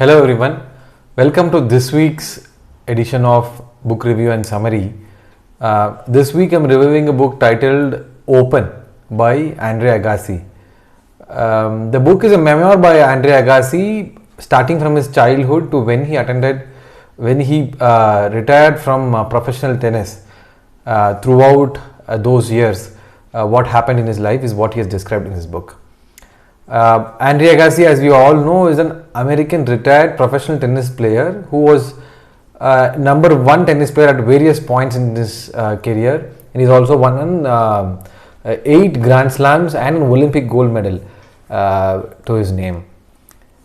Hello everyone, welcome to this week's edition of Book Review and Summary. This week I'm reviewing a book titled Open by Andre Agassi. The book is a memoir by Andre Agassi starting from his childhood to when he retired from professional tennis. Throughout those years, what happened in his life is what he has described in his book. Andre Agassi, as we all know, is an American retired professional tennis player who was number one tennis player at various points in his career, and he's also won 8 Grand Slams and an Olympic gold medal to his name.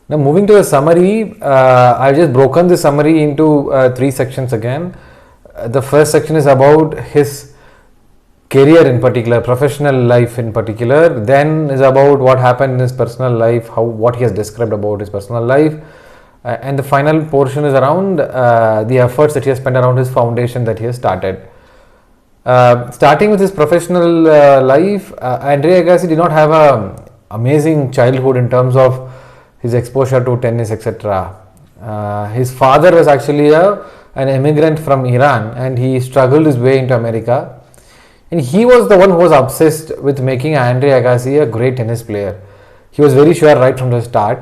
Now, moving to the summary, I've just broken the summary into 3 sections again. The first section is about his career in particular, professional life in particular, then is about what happened in his personal life, what he has described about his personal life, and the final portion is around the efforts that he has spent around his foundation that he has started. Starting with his professional life, Andre Agassi did not have an amazing childhood in terms of his exposure to tennis, etc. His father was actually an immigrant from Iran, and he struggled his way into America. And he was the one who was obsessed with making Andre Agassi a great tennis player. He was very sure right from the start,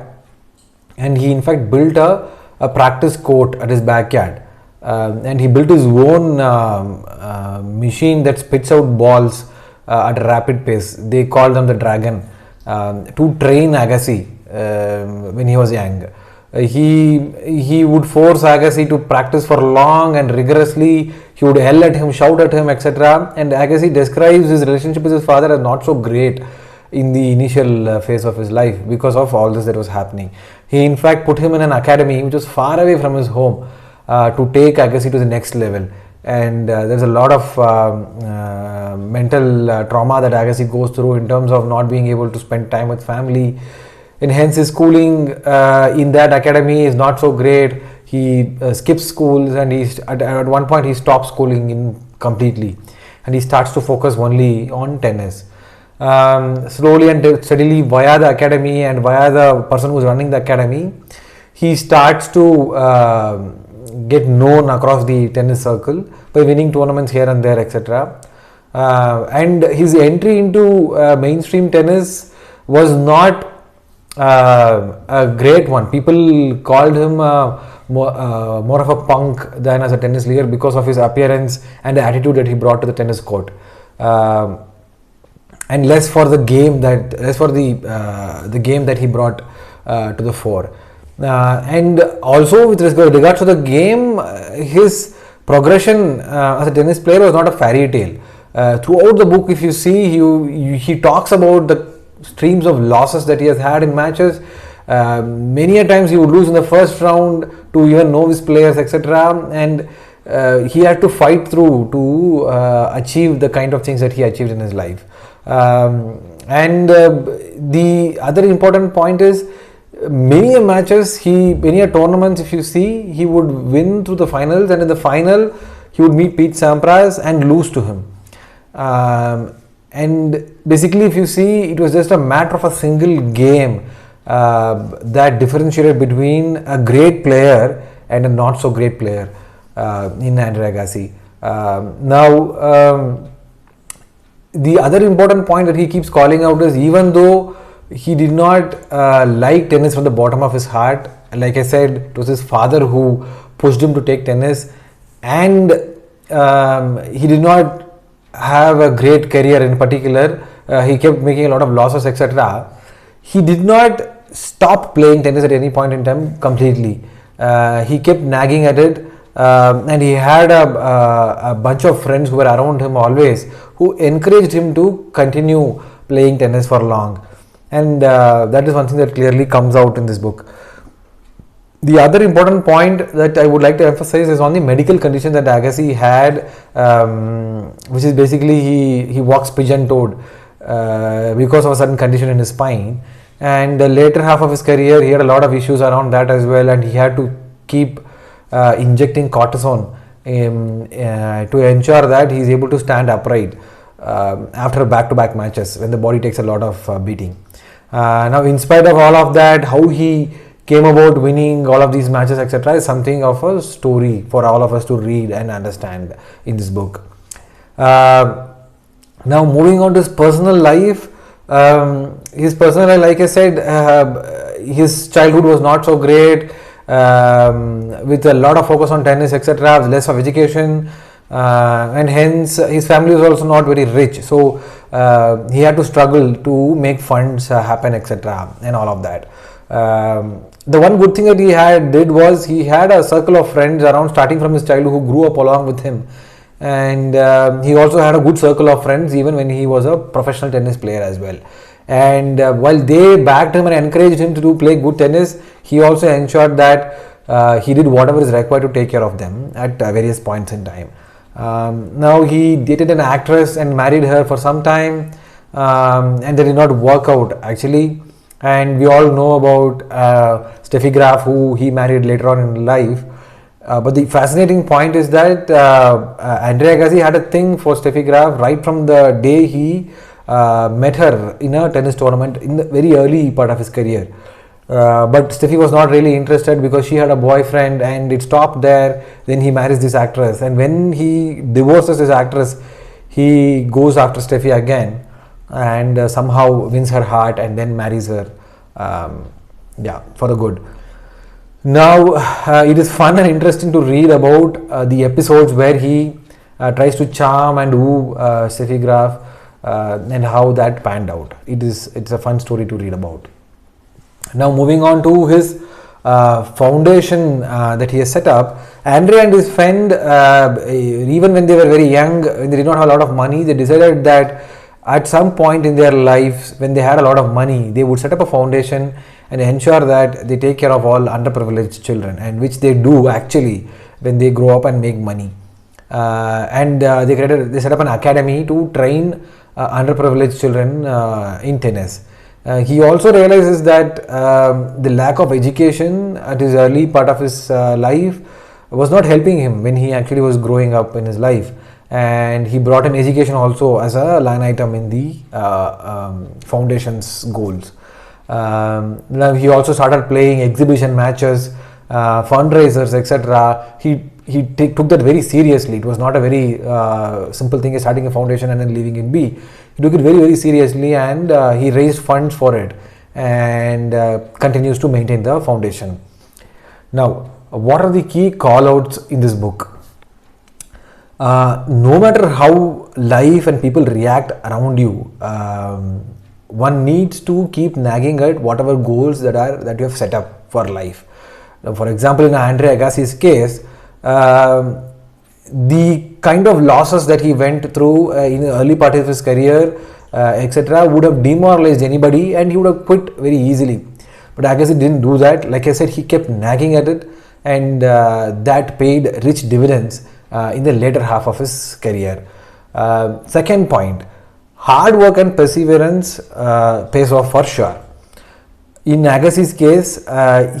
and he in fact built a practice court at his backyard, and he built his own machine that spits out balls at a rapid pace. They called them the Dragon, to train Agassi when he was young. He would force Agassi to practice for long and rigorously. He would yell at him, shout at him, etc. And Agassi describes his relationship with his father as not so great in the initial phase of his life because of all this that was happening. He in fact put him in an academy which was far away from his home to take Agassi to the next level. And there's a lot of mental trauma that Agassi goes through in terms of not being able to spend time with family. And hence his schooling in that academy is not so great. He skips schools, and at one point he stops schooling completely, and he starts to focus only on tennis. Slowly and steadily, via the academy and via the person who's running the academy, he starts to get known across the tennis circle by winning tournaments here and there, etc. And his entry into mainstream tennis was not a great one. People called him more of a punk than as a tennis player because of his appearance and the attitude that he brought to the tennis court, and less for the game the game that he brought to the fore. And also with regards to the game, his progression as a tennis player was not a fairy tale. Throughout the book, if you see, he talks about the streams of losses that he has had in matches. Many a times he would lose in the first round to even novice players, etc. And he had to fight through to achieve the kind of things that he achieved in his life. And the other important point is, many a tournaments, if you see, he would win through the finals, and in the final he would meet Pete Sampras and lose to him. And basically, if you see, it was just a matter of a single game that differentiated between a great player and a not so great player in Andre Agassi. Now, the other important point that he keeps calling out is, even though he did not like tennis from the bottom of his heart, like I said, it was his father who pushed him to take tennis, and he did not have a great career in particular. He kept making a lot of losses, etc. He did not stop playing tennis at any point in time completely. He kept nagging at it, and he had a bunch of friends who were around him always, who encouraged him to continue playing tennis for long. And that is one thing that clearly comes out in this book. The other important point that I would like to emphasize is on the medical condition that Agassi had, which is basically he walks pigeon-toed because of a certain condition in his spine. And the later half of his career, he had a lot of issues around that as well, and he had to keep injecting cortisone to ensure that he is able to stand upright after back-to-back matches when the body takes a lot of beating. Now, in spite of all of that, how he came about winning all of these matches, etc., is something of a story for all of us to read and understand in this book. Now moving on to his personal life. His personal life, like I said, his childhood was not so great, with a lot of focus on tennis, etc., less of education, and hence his family was also not very rich, so he had to struggle to make funds happen, etc., and all of that. The one good thing that he did was he had a circle of friends around, starting from his childhood, who grew up along with him, and he also had a good circle of friends even when he was a professional tennis player as well. And while they backed him and encouraged him to play good tennis, he also ensured that he did whatever is required to take care of them at various points in time. Now he dated an actress and married her for some time, and they did not work out actually. And we all know about Steffi Graf, who he married later on in life. But the fascinating point is that Andre Agassi had a thing for Steffi Graf right from the day he met her in a tennis tournament in the very early part of his career. But Steffi was not really interested because she had a boyfriend, and it stopped there. Then he marries this actress, and when he divorces this actress, he goes after Steffi again, and somehow wins her heart and then marries her, for the good. Now it is fun and interesting to read about the episodes where he tries to charm and woo Steffi Graf, and how that panned out. It's a fun story to read about. Now moving on to his foundation that he has set up. Andre and his friend, even when they were very young, when they did not have a lot of money, they decided that at some point in their lives, when they had a lot of money, they would set up a foundation and ensure that they take care of all underprivileged children, and which they do actually when they grow up and make money. They set up an academy to train underprivileged children in tennis. He also realizes that the lack of education at his early part of his life was not helping him when he actually was growing up in his life, and he brought in education also as a line item in the foundation's goals. Now he also started playing exhibition matches, fundraisers, etc. He took that very seriously. It was not a very simple thing, starting a foundation and then leaving it be. He took it very, very seriously, and he raised funds for it, and continues to maintain the foundation. Now, what are the key call-outs in this book? No matter how life and people react around you, one needs to keep nagging at whatever goals that you have set up for life. Now, for example, in Andre Agassi's case, the kind of losses that he went through in the early part of his career, etc., would have demoralized anybody, and he would have quit very easily. But Agassi didn't do that. Like I said, he kept nagging at it, and that paid rich dividends in the later half of his career. Second point, hard work and perseverance pays off for sure. In Agassi's case,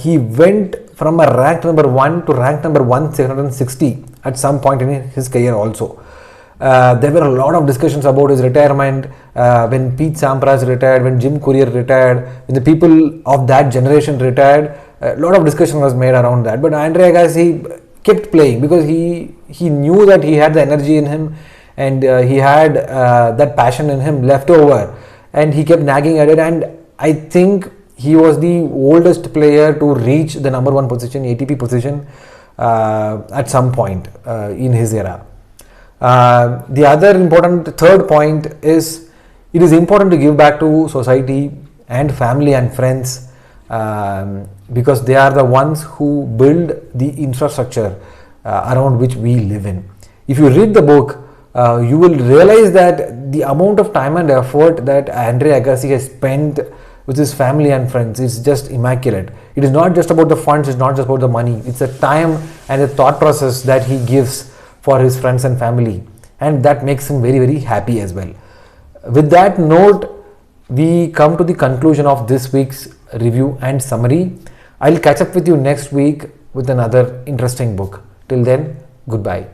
he went from a rank number 1 to rank number 160 at some point in his career also. There were a lot of discussions about his retirement, when Pete Sampras retired, when Jim Courier retired, when the people of that generation retired. A lot of discussion was made around that, but Andre Agassi kept playing because he knew that he had the energy in him, and he had that passion in him left over, and he kept nagging at it. And I think he was the oldest player to reach the number 1 position, ATP position, at some point in his era. The other important third point is, it is important to give back to society and family and friends, because they are the ones who build the infrastructure around which we live in. If you read the book, you will realize that the amount of time and effort that Andre Agassi has spent with his family and friends is just immaculate. It is not just about the funds, it's not just about the money, it's the time and the thought process that he gives for his friends and family, and that makes him very, very happy as well. With that note, we come to the conclusion of this week's review and summary. I'll catch up with you next week with another interesting book. Till then, goodbye.